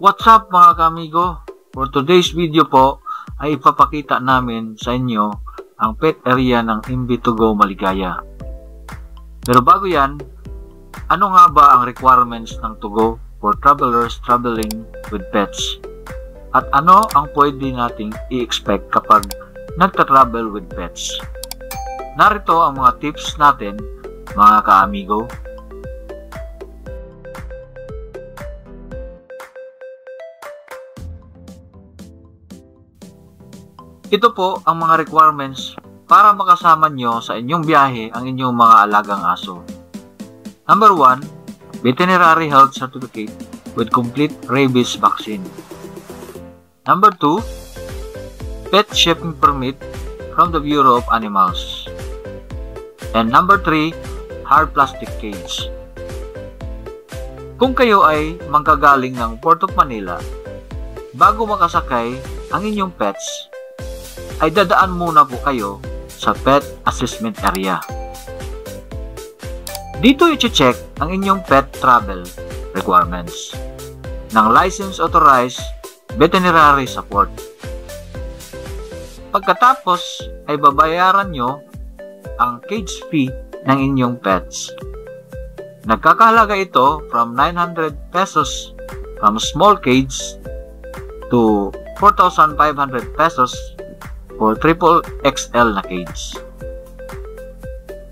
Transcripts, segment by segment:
What's up mga kamigo? For today's video po ay ipapakita namin sa inyo ang pet area ng MB2Go Maligaya. Pero bago yan, ano nga ba ang requirements ng Tugo for travelers traveling with pets? At ano ang pwede nating i-expect kapag nagta-travel with pets? Narito ang mga tips natin mga ka-amigo. Ito po ang mga requirements para makasama nyo sa inyong biyahe ang inyong mga alagang aso. Number 1, veterinary health certificate with complete rabies vaccine. Number 2, pet shipping permit from the Bureau of Animals. And number 3, hard plastic cage. Kung kayo ay manggagaling ng Port of Manila, bago makasakay ang inyong pets, ay dadaan muna po kayo sa pet assessment area. Dito i-check ang inyong pet travel requirements ng licensed authorized veterinary support. Pagkatapos ay babayaran nyo ang cage fee ng inyong pets. Nagkakahalaga ito from 900 pesos from small cage to 4,500 pesos for triple XL na cage.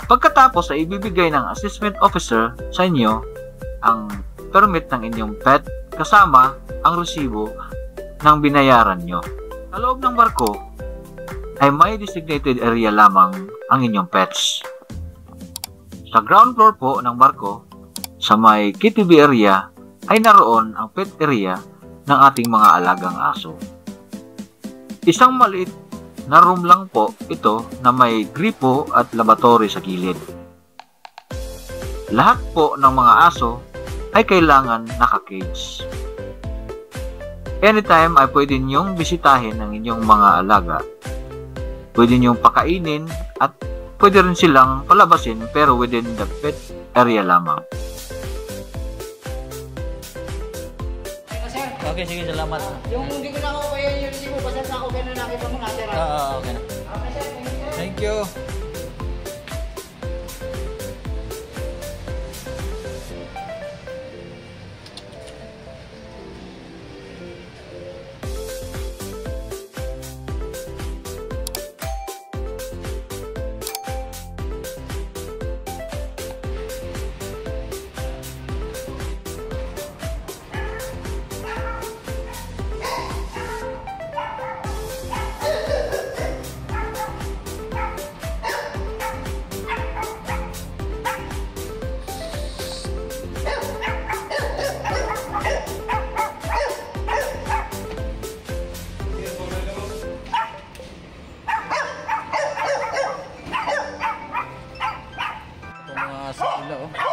Pagkatapos ay ibibigay ng assessment officer sa inyo ang permit ng inyong pet kasama ang resibo ng binayaran nyo. Sa loob ng barko ay may designated area lamang ang inyong pets. Sa ground floor po ng barko, sa may KTV area ay naroon ang pet area ng ating mga alagang aso. Isang maliit na room lang po ito na may gripo at lavatory sa gilid. Lahat po ng mga aso ay kailangan naka-cage. Anytime ay pwede niyong bisitahin ang inyong mga alaga. Pwede niyong pakainin at pwede rin silang palabasin pero within the pet area lamang. Okay, sige, salamat. Yung hindi ko na ako kaya yung resibo, basta sa ako ganun nakita mo natira. Okay na. Thank you. Ito mga sila, oh.